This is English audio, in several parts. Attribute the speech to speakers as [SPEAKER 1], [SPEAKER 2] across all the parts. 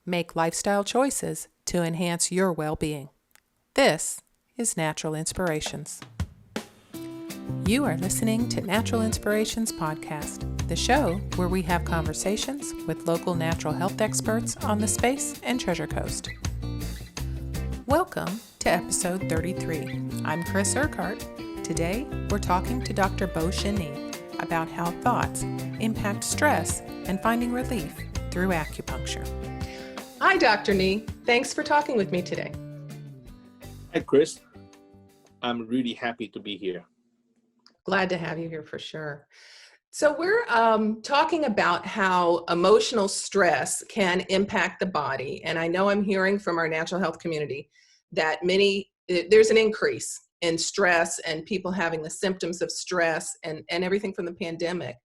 [SPEAKER 1] Make lifestyle choices to enhance your well-being. This is Natural Inspirations. You are listening to Natural Inspirations Podcast, the show where we have conversations with local natural health experts on the Space and Treasure Coast. Welcome to episode 33. I'm Chris Urquhart. Today, we're talking to Dr. Bo Shini about how thoughts impact stress and finding relief through acupuncture. Hi, Dr. Nee. Thanks for talking with me today.
[SPEAKER 2] Hi, Chris. I'm really happy to be here.
[SPEAKER 1] Glad to have you here for sure. So we're talking about how emotional stress can impact the body. And I know I'm hearing from our natural health community that there's an increase in stress and people having the symptoms of stress and everything from the pandemic.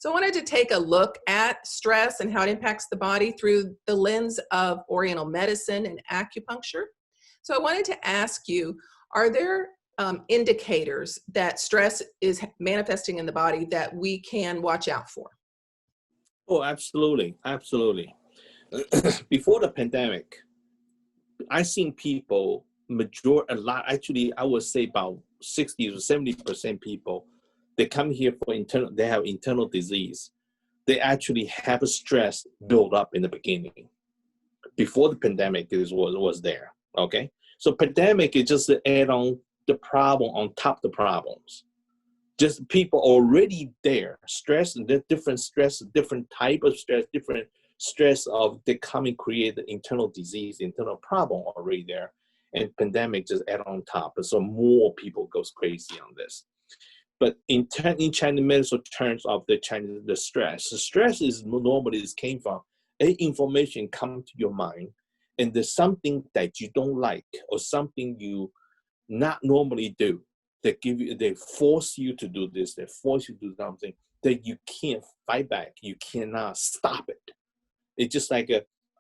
[SPEAKER 1] So I wanted to take a look at stress and how it impacts the body through the lens of Oriental Medicine and Acupuncture. So I wanted to ask you, are there indicators that stress is manifesting in the body that we can watch out for?
[SPEAKER 2] Oh, absolutely. Absolutely. Before the pandemic, I seen people, actually, I would say about 60 to 70% people, they come here for they have internal disease. They actually have a stress build up in the beginning. Before the pandemic was there, okay? So pandemic is just to add on the problem on top of the problems. Just people already there, stress, and different stress, different type of stress, different stress of they coming create the internal disease, internal problem already there. And pandemic just add on top. And so more people goes crazy on this. But in Chinese medical terms of the stress is normally came from information come to your mind, and there's something that you don't like or something you not normally do. They force you to do this. They force you to do something that you can't fight back. You cannot stop it. It's just like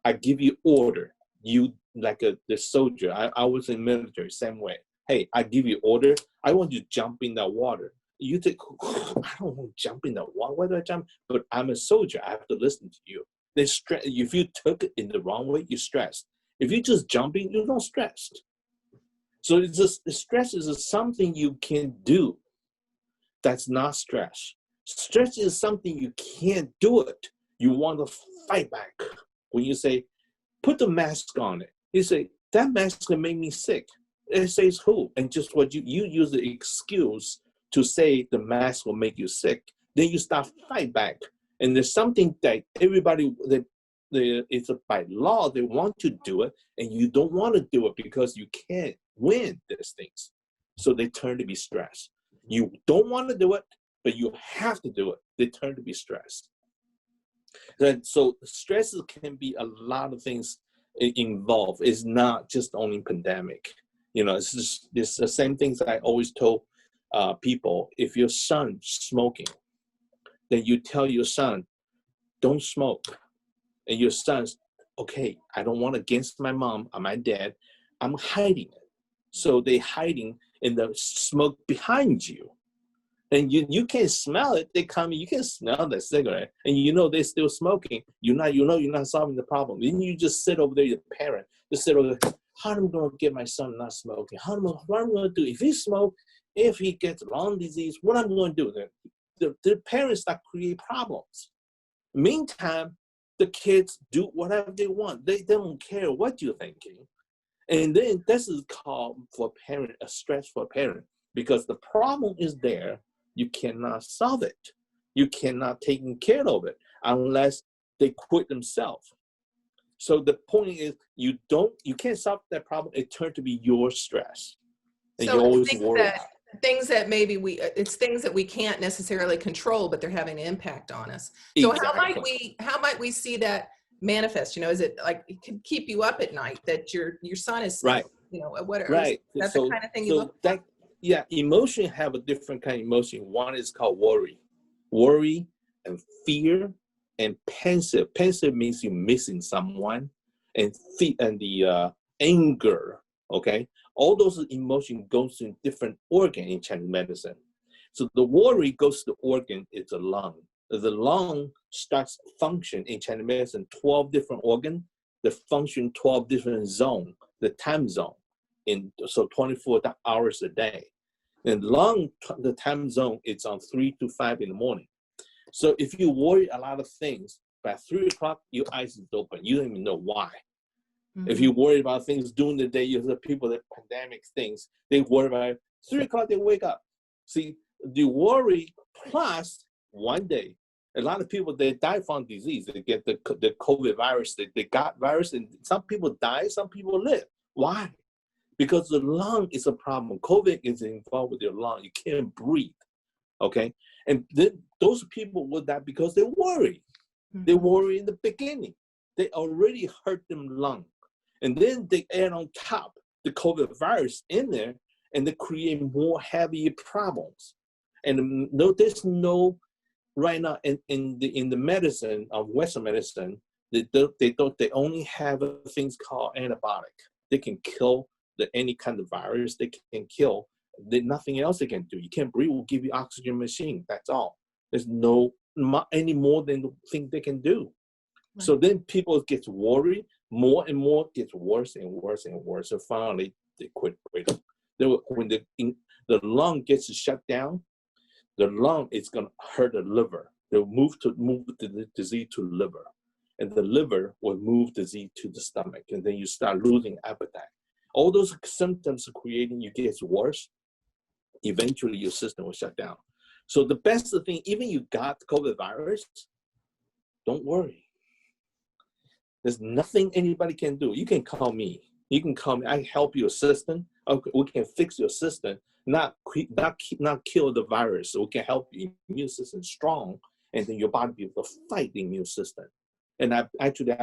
[SPEAKER 2] I give you order. You like the soldier. I was in military same way. Hey, I give you order. I want you to jump in that water. You think, I don't want to jump in the water. Why do I jump? But I'm a soldier. I have to listen to you. If you took it in the wrong way, you're stressed. If you just jump in, you're not stressed. So it's just stress is something you can do. That's not stress. Stress is something you can't do it. You want to fight back. When you say, put the mask on it, you say, that mask can make me sick. It says who? And just what you use the excuse to say the mask will make you sick. Then you start fight back. And there's something that everybody, it's by law, they want to do it, and you don't want to do it because you can't win these things. So they turn to be stressed. You don't want to do it, but you have to do it. They turn to be stressed. So stress can be a lot of things involved. It's not just only pandemic. It's the same things I always told people. If your son smoking, then you tell your son, don't smoke. And your son's, okay, I don't want against my mom or my dad. I'm hiding it. So they hiding in the smoke behind you. And you can't smell it. They come in, you can smell the cigarette, and they're still smoking. You're not solving the problem. Then you just sit over there, your parent, just sit over there. How am I going to get my son not smoking? What am I going to do? If he smoke, if he gets lung disease, what am I going to do? The parents start create problems. Meantime, the kids do whatever they want. They don't care what you're thinking. And then this is called for a parent, a stress for a parent, because the problem is there. You cannot solve it. You cannot take care of it unless they quit themselves. So the point is, you can't solve that problem. It turned to be your stress. And
[SPEAKER 1] so
[SPEAKER 2] you always worry.
[SPEAKER 1] Things that maybe it's things that we can't necessarily control, but they're having an impact on us. So
[SPEAKER 2] exactly.
[SPEAKER 1] how might we see that manifest? Is it like it can keep you up at night that your son is sick?
[SPEAKER 2] Right. Right.
[SPEAKER 1] That's the kind of thing you look for?
[SPEAKER 2] Yeah, emotion have a different kind of emotion. One is called worry and fear and pensive. Pensive means you're missing someone, and the anger. Okay, all those emotions goes in different organ in Chinese medicine. So the worry goes to the organ. It's the lung. The lung starts function in Chinese medicine. 12 different organs. they function 12 different zone, the time zone, so 24 hours a day. And lung, the time zone, it's on 3 to 5 in the morning. So if you worry a lot of things, by 3 o'clock, your eyes is open. You don't even know why. Mm-hmm. If you worry about things during the day, you have people that pandemic things, they worry about it. 3 o'clock, they wake up. See, the worry plus one day, a lot of people, they die from disease. They get the COVID virus, they got virus, and some people die, some people live. Why? Because the lung is a problem. COVID is involved with your lung. You can't breathe, okay? And then those people will die because they worry. Mm-hmm. They worry in the beginning. They already hurt them lung. And then they add on top the COVID virus in there, and they create more heavy problems. And there's no, right now in the medicine of Western medicine, they only have things called antibiotic. They can kill any kind of virus. They can kill. There's nothing else they can do. You can't breathe. We'll give you oxygen machine. That's all. There's any more than the thing they can do. Right. So then people get worried. More and more gets worse and worse and worse. So finally, they quit breathing. When the lung gets shut down, the lung is going to hurt the liver. They'll move the disease to liver, and the liver will move disease to the stomach, and then you start losing appetite. All those symptoms are creating you gets worse. Eventually, your system will shut down. So the best thing, even you got COVID virus, don't worry. There's nothing anybody can do. You can call me. You can call me. I help your system. Okay, we can fix your system. Not kill the virus. So we can help your immune system strong, and then your body be able to fight the immune system. And I've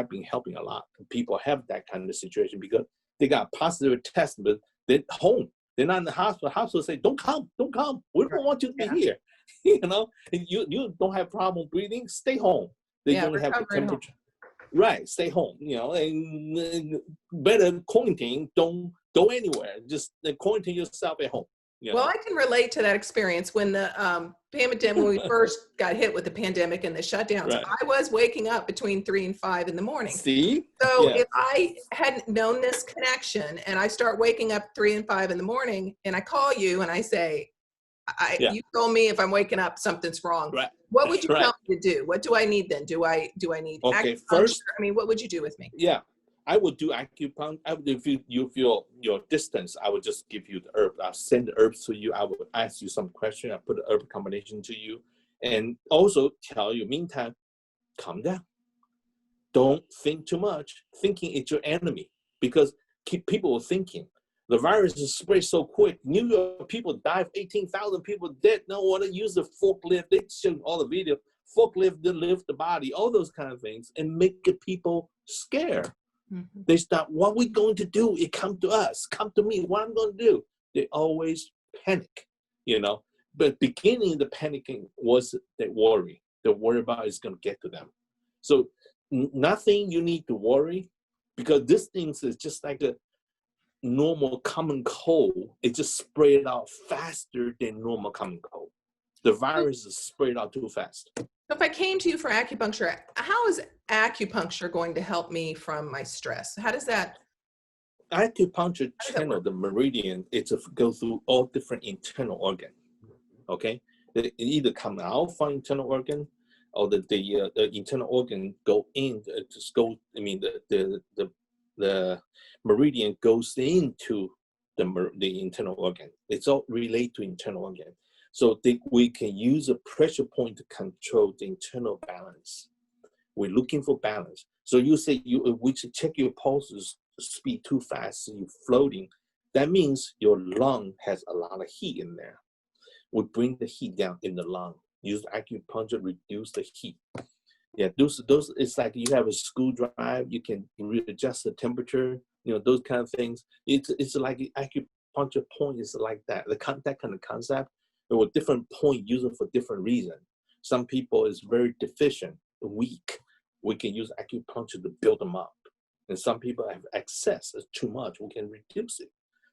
[SPEAKER 2] been helping a lot. People have that kind of situation because they got positive test, but they're home. They're not in the hospital. The hospital say, "Don't come. We don't want you to be here." You know, and you don't have problem breathing. Stay home. They don't have the temperature. Right, stay home, you know, and better quarantine, don't go anywhere. Just quarantine yourself at home. You know?
[SPEAKER 1] Well, I can relate to that experience when the pandemic, when we first got hit with the pandemic and the shutdowns. Right. I was waking up between 3 and 5 in the morning.
[SPEAKER 2] See?
[SPEAKER 1] So if I hadn't known this connection and I start waking up 3 and 5 in the morning and I call you and I say, you told me if I'm waking up, something's wrong. Right. What would you tell me to do? What do I need then? Do I need acupuncture?
[SPEAKER 2] First,
[SPEAKER 1] I mean, what would you do with me?
[SPEAKER 2] Yeah, I would do acupuncture. If you feel your distance, I would just give you the herb. I'll send the herbs to you. I would ask you some question. I put the herb combination to you, and also tell you. Meantime, calm down. Don't think too much. Thinking is your enemy because keep people thinking. The virus is spread so quick. New York people died, 18,000 people dead. No one to use the forklift. They show all the video. Forklift to lift the body, all those kind of things, and make the people scared. Mm-hmm. They start, what are we going to do? It come to us. Come to me. What I'm going to do? They always panic, you know. But beginning the panicking was the worry. The worry about is going to get to them. So nothing you need to worry because this thing is just like a normal common cold. It just spread out faster than normal common cold. The virus is spread out too fast.
[SPEAKER 1] So if I came to you for acupuncture, how is acupuncture going to help me from my stress? How does that?
[SPEAKER 2] Acupuncture channel, the meridian, it goes through all different internal organs. Okay, it either come out from internal organ, or the internal organ go in. I mean, the meridian goes into the internal organ. It's all related to internal organ. So we can use a pressure point to control the internal balance. We're looking for balance. So you say we should check your pulses speed too fast, so you're floating. That means your lung has a lot of heat in there. We bring the heat down in the lung. Use acupuncture, reduce the heat. Yeah, those it's like you have a screwdriver, you can readjust the temperature, you know, those kind of things. It's like acupuncture point is like that. That kind of concept. There were different points used for different reasons. Some people is very deficient, weak. We can use acupuncture to build them up. And some people have excess, it's too much. We can reduce it.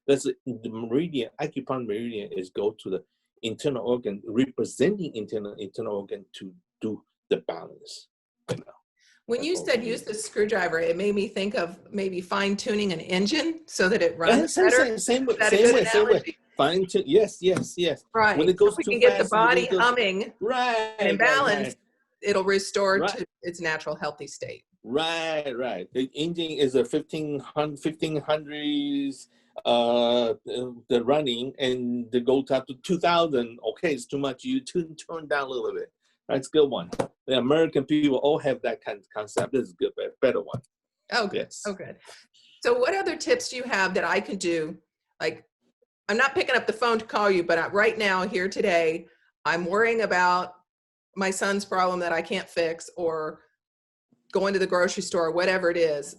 [SPEAKER 2] That's the meridian. Acupuncture meridian is go to the internal organ, representing internal organ to do the balance. You know?
[SPEAKER 1] When you said use the screwdriver, it made me think of maybe fine tuning an engine so that it runs better.
[SPEAKER 2] Same way,
[SPEAKER 1] Is that a good
[SPEAKER 2] same way.
[SPEAKER 1] analogy?
[SPEAKER 2] Fine tune. Yes, yes, yes. When
[SPEAKER 1] Right.
[SPEAKER 2] it
[SPEAKER 1] So
[SPEAKER 2] goes
[SPEAKER 1] if we
[SPEAKER 2] too
[SPEAKER 1] can get the
[SPEAKER 2] fast, and when
[SPEAKER 1] body
[SPEAKER 2] it goes
[SPEAKER 1] humming
[SPEAKER 2] right,
[SPEAKER 1] and in
[SPEAKER 2] right,
[SPEAKER 1] balance,
[SPEAKER 2] right,
[SPEAKER 1] it'll restore
[SPEAKER 2] right.
[SPEAKER 1] to its natural healthy state.
[SPEAKER 2] Right, right. The engine is a 1500s, the running, and the go up to 2000. Okay, it's too much. You turn down a little bit. That's a good one. The American people all have that kind of concept. This is good, better one.
[SPEAKER 1] Oh, good.
[SPEAKER 2] Yes.
[SPEAKER 1] Oh, good. So what other tips do you have that I could do? Like, I'm not picking up the phone to call you, but right now, here today, I'm worrying about my son's problem that I can't fix, or going to the grocery store, whatever it is.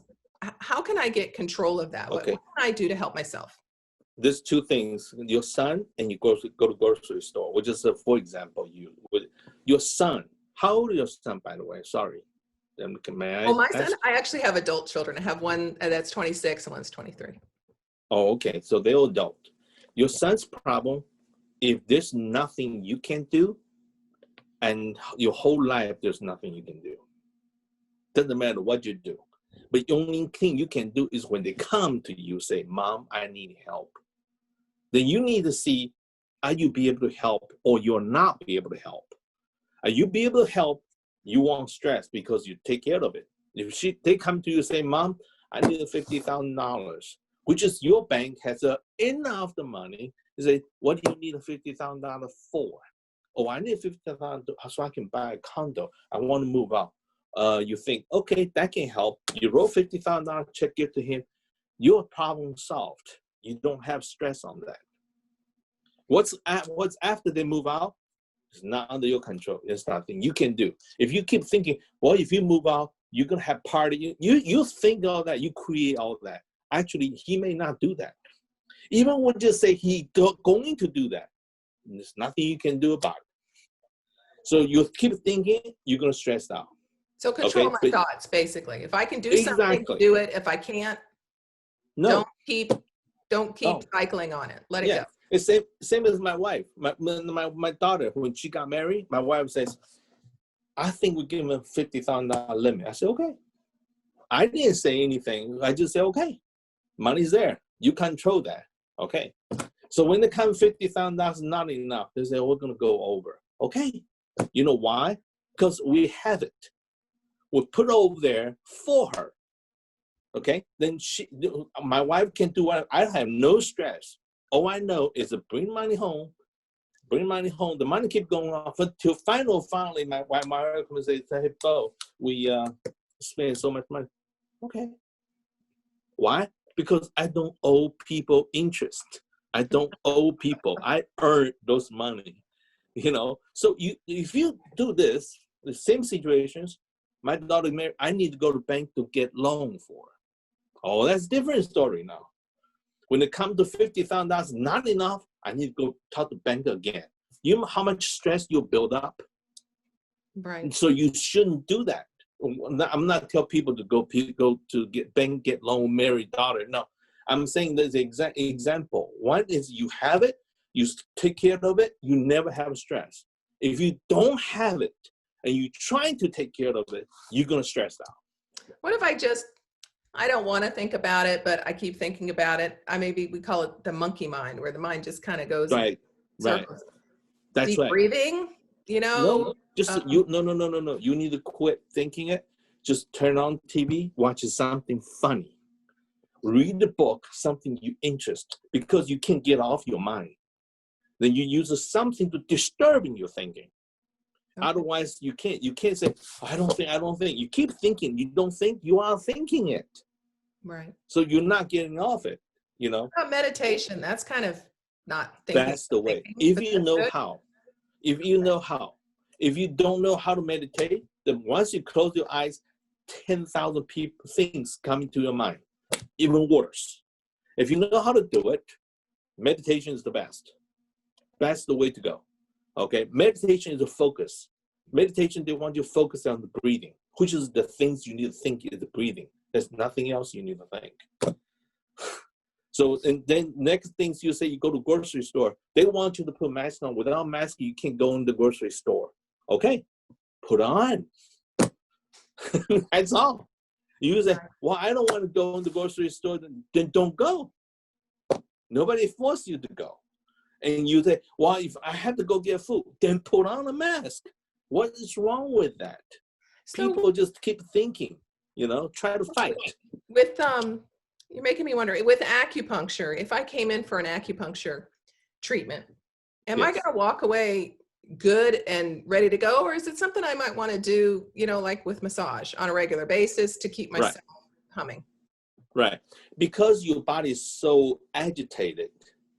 [SPEAKER 1] How can I get control of that?
[SPEAKER 2] Okay.
[SPEAKER 1] What can I do to help myself?
[SPEAKER 2] There's two things: your son and you go to grocery store. Which is, for example, your son. How old is your son, by the way? Sorry. May I
[SPEAKER 1] Well, my
[SPEAKER 2] ask?
[SPEAKER 1] son, I actually have adult children. I have one that's 26 and one's 23.
[SPEAKER 2] Oh, okay. So they're adult. Your son's problem, if there's nothing you can do, and your whole life there's nothing you can do. Doesn't matter what you do. But the only thing you can do is when they come to you, say, Mom, I need help. Then you need to see, are you be able to help or you're not be able to help? Are you be able to help? You won't stress because you take care of it. If they come to you and say, Mom, I need $50,000, which is your bank has enough the money. You say, what do you need $50,000 for? Oh, I need $50,000 so I can buy a condo. I want to move out. You think, okay, that can help. You wrote $50,000 check, give to him. Your problem solved. You don't have stress on that. What's after they move out? It's not under your control. There's nothing you can do. If you keep thinking, well, if you move out, you're gonna have party. You think all that. You create all that. Actually, he may not do that. Even when you say he's going to do that, there's nothing you can do about it. So you keep thinking, you're gonna stress out.
[SPEAKER 1] So control my thoughts, basically. If I can do something, do it. If I can't, don't keep cycling on it. Let it go.
[SPEAKER 2] It's same as my wife. My daughter, when she got married, my wife says, I think we give him a $50,000 limit. I said, okay. I didn't say anything. I just said, okay, money's there. You control that. Okay. So when they come $50,000 not enough, they say, we're going to go over. Okay. You know why? Because we have it. We put it over there for her. Okay. Then my wife can do what I have no stress. All I know is to bring money home. The money keep going off until finally my wife comes and says, hey, Bo, we spend so much money. Okay. Why? Because I don't owe people interest. I don't owe people. I earn those money. So if you do this, the same situations, my daughter married, I need to go to the bank to get loan for her. Oh, that's a different story now. When it comes to $50,000 not enough, I need to go talk to the bank again. You know how much stress you build up?
[SPEAKER 1] Right.
[SPEAKER 2] So you shouldn't do that. I'm not telling people to go to get bank, get loan, marry daughter. No, I'm saying there's an exact example. One is you have it, you take care of it, you never have stress. If you don't have it and you're trying to take care of it, you're going to stress out.
[SPEAKER 1] What if I don't want to think about it, but I keep thinking about it? We call it the monkey mind, where the mind just kind of goes
[SPEAKER 2] right. That's
[SPEAKER 1] deep
[SPEAKER 2] right.
[SPEAKER 1] breathing,
[SPEAKER 2] No. No. You need to quit thinking it. Just turn on TV, watch something funny. Read the book, something you interest, because you can't get off your mind. Then you use something to disturb in your thinking. Okay. Otherwise, you can't say, I don't think. You keep thinking, you don't think, you are thinking it.
[SPEAKER 1] Right.
[SPEAKER 2] So you're not getting off it,
[SPEAKER 1] Meditation, that's kind of not thinking.
[SPEAKER 2] That's the way. If you know how. If you don't know how to meditate, then once you close your eyes, 10,000 things come into your mind. Even worse. If you know how to do it, meditation is the best. That's the way to go. Okay, meditation is a focus. Meditation, they want you to focus on the breathing, which is the things you need to think is the breathing. There's nothing else you need to think. So, and then next things you say, you go to grocery store, they want you to put mask on. Without mask, you can't go in the grocery store. Okay, put on. That's all. You say, well, I don't want to go in the grocery store, then don't go. Nobody forced you to go. And you say, well, if I have to go get food, then put on a mask. What is wrong with that?
[SPEAKER 1] So
[SPEAKER 2] People just keep thinking, try to fight.
[SPEAKER 1] with you're making me wonder, with acupuncture, if I came in for an acupuncture treatment, am I
[SPEAKER 2] Yes.
[SPEAKER 1] going to walk away good and ready to go, or is it something I might want to do, like with massage on a regular basis to keep myself humming?
[SPEAKER 2] Right. Because your body is so agitated,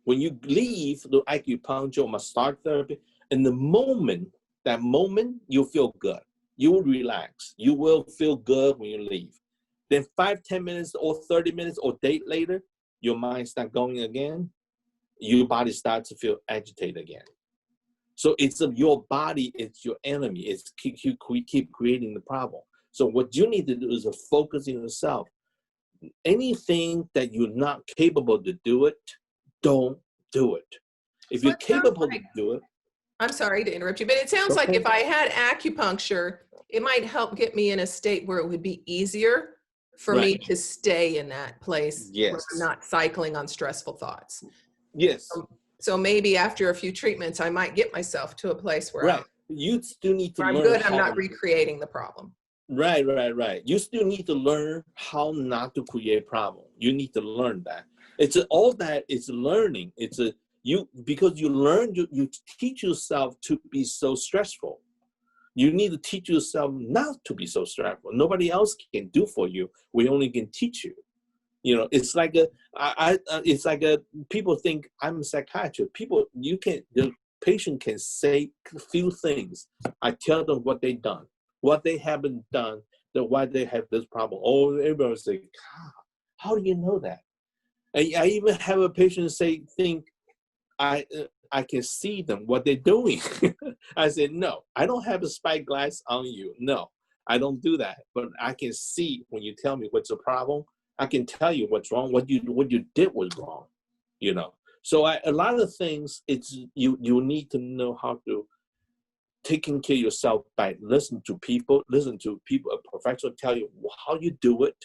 [SPEAKER 2] when you leave the acupuncture or massage therapy, in that moment, you feel good. You will relax. You will feel good when you leave. Then 5-10 minutes or 30 minutes or a day later, your mind starts going again. Your body starts to feel agitated again. So it's your body, it's your enemy. It's keep creating the problem. So what you need to do is to focus on yourself. Anything that you're not capable to do it, don't do it. If
[SPEAKER 1] So
[SPEAKER 2] you're capable to do it.
[SPEAKER 1] I'm sorry to interrupt you, but it sounds like if I had acupuncture, it might help get me in a state where it would be easier for me to stay in that place where I'm not cycling on stressful thoughts.
[SPEAKER 2] Yes.
[SPEAKER 1] So maybe after a few treatments, I might get myself to a place where
[SPEAKER 2] you still need to
[SPEAKER 1] I'm
[SPEAKER 2] learn
[SPEAKER 1] good. I'm not recreating the problem.
[SPEAKER 2] Right. You still need to learn how not to create problem. You need to learn that. It's all that is learning. Because you learn, you teach yourself to be so stressful. You need to teach yourself not to be so stressful. Nobody else can do for you. We only can teach you. It's like people think I'm a psychiatrist. The patient can say a few things. I tell them what they've done, what they haven't done, why they have this problem. Oh, everybody's like, how do you know that? I even have a patient think I can see them, what they're doing. I said, no, I don't have a spy glass on you. No, I don't do that. But I can see when you tell me what's the problem. I can tell you what's wrong. What you did was wrong. So a lot of things, it's you need to know how to taking care of yourself by listening to people, a professional tell you how you do it.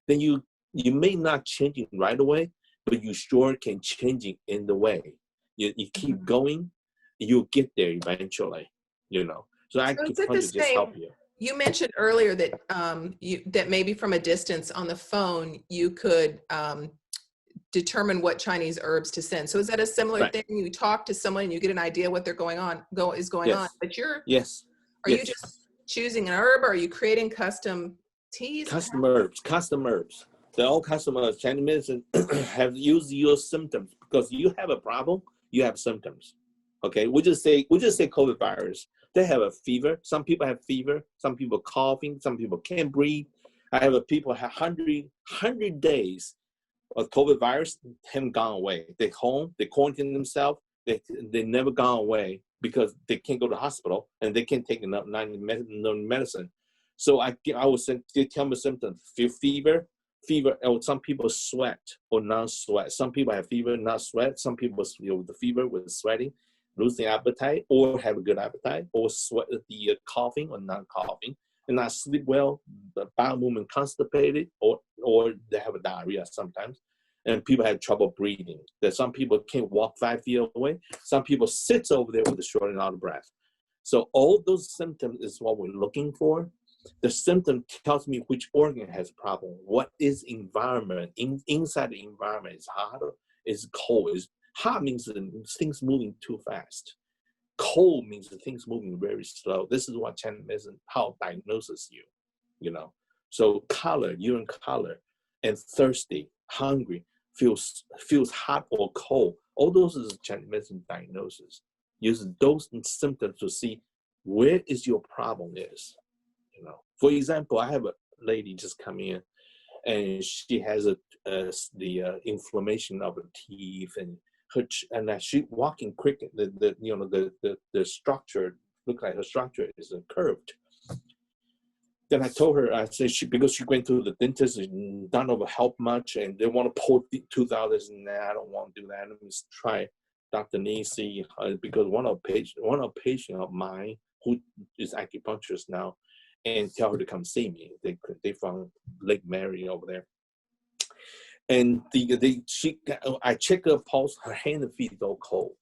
[SPEAKER 2] Then you may not change it right away, but you sure can change it in the way. You keep going, you'll get there eventually. So I can just help you.
[SPEAKER 1] You mentioned earlier that that maybe from a distance on the phone you could determine what Chinese herbs to send. So is that a similar thing? You talk to someone and you get an idea what they're going on, but you're you just choosing an herb, or are you creating custom teas?
[SPEAKER 2] Custom herbs. They're all custom herbs. Chinese medicine have used your symptoms because you have a problem. You have symptoms. Okay, we just say COVID virus. They have a fever. Some people have fever. Some people coughing. Some people can't breathe. I have people have 100 days of COVID virus, haven't gone away. They home, they quarantine themselves. They never gone away because they can't go to the hospital and they can't take enough medicine. So I would say, they tell me symptoms. Feel fever, or some people sweat or not sweat. Some people have fever, not sweat. Some people with the fever with sweating, losing appetite, or have a good appetite, or sweat, the coughing or not coughing, and not sleep well, the bowel movement constipated, or they have a diarrhea sometimes. And people have trouble breathing. That some people can't walk 5 feet away. Some people sit over there with a short and out of breath. So all those symptoms is what we're looking for. The symptom tells me which organ has a problem. What is environment? Inside the environment is hot, is cold. Hot means things moving too fast. Cold means the things moving very slow. This is what Chinese medicine, how it diagnoses you. So color, urine color, and thirsty, hungry, feels hot or cold. All those is Chinese medicine diagnosis. Use those symptoms to see where is your problem is. For example, I have a lady just come in, and she has the inflammation of her teeth, and she walking quick. The structure look like her structure is curved. Then I told her, I said, because she went to the dentist and none of it helped much, and they want to pull the tooth out. I don't want to do that. Let me try Dr. Nisi, because one of patient of mine who is acupuncturist now, and tell her to come see me. They from Lake Mary over there. And I check her pulse, her hand and feet are cold.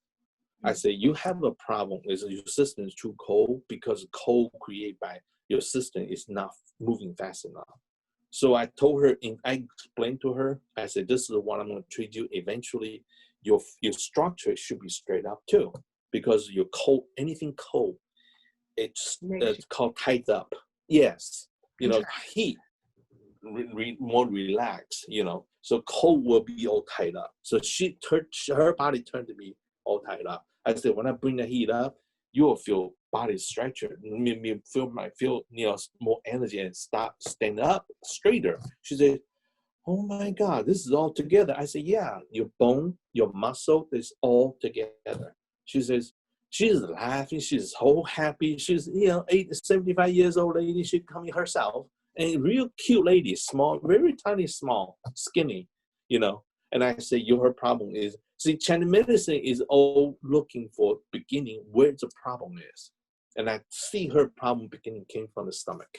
[SPEAKER 2] I say, you have a problem, is your system is too cold, because cold created by your system is not moving fast enough. So I told her, and I explained to her, I said, this is what I'm going to treat you. Eventually, your structure should be straight up too, because you're cold, anything cold, it's called tight up. Yes, heat, more relaxed, so cold will be all tied up. So her body turned to be all tied up. I said, when I bring the heat up, you will feel body stretcher. You feel more energy and stand up straighter. She said, oh my God, this is all together. I said, yeah, your bone, your muscle is all together. She says, she's laughing. She's so happy. She's, 75 years old lady. She coming herself. And real cute lady, small, very tiny, small, skinny, And I say, her problem is, see, Chinese medicine is all looking for beginning where the problem is. And I see her problem beginning came from the stomach.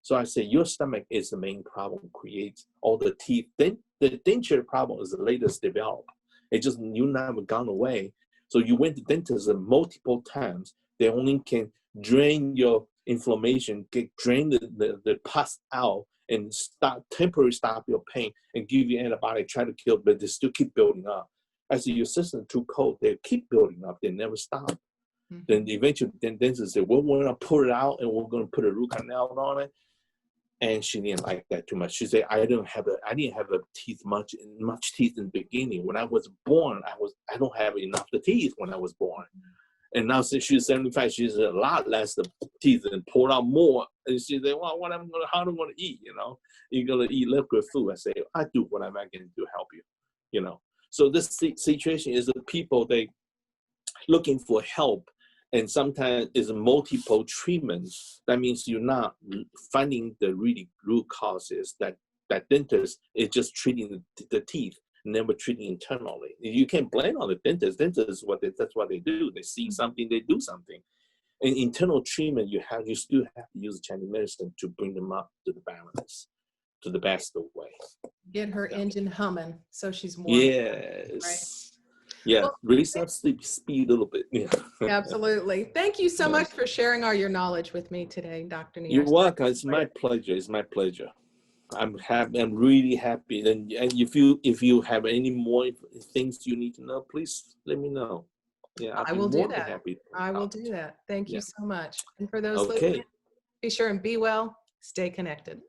[SPEAKER 2] So I say, your stomach is the main problem, creates all the teeth. Then the denture problem is the latest developed. It just, you never gone away. So you went to dentist multiple times. They only can drain your inflammation, drain the pus out, and temporarily stop your pain and give you antibiotic, try to kill, but they still keep building up. I said, your system too cold. They keep building up. They never stop. Mm-hmm. Then eventually, dentist said, well, we're going to pull it out and we're going to put a root canal on it. And she didn't like that too much. She said, I didn't have much teeth in the beginning. When I was born, I don't have enough the teeth when I was born. And now since she's 75, she's a lot less of teeth and pulled out more. And she said, well, how am I going to eat? You're going to eat liquid food. I say, I do whatever I can do to help you. So this situation is that people, they looking for help, and sometimes it's multiple treatments. That means you're not finding the really root causes. That dentist is just treating the teeth, never treating internally. You can't blame on the dentist. Dentists, that's what they do. They see something, they do something. In internal treatment, you still have to use Chinese medicine to bring them up to the balance, to the best of way.
[SPEAKER 1] Get her engine humming so she's more.
[SPEAKER 2] Yes. Right? Yeah, well, raise up speed a little bit. Yeah.
[SPEAKER 1] Absolutely. Thank you so much for sharing all your knowledge with me today, Dr. Nier.
[SPEAKER 2] You're welcome. It's my pleasure. It's my pleasure. I'm happy. I'm really happy. And if you have any more things you need to know, please let me know. Yeah,
[SPEAKER 1] I will do that. I will do that. Thank you so much. And for those listening, be sure and be well, stay connected.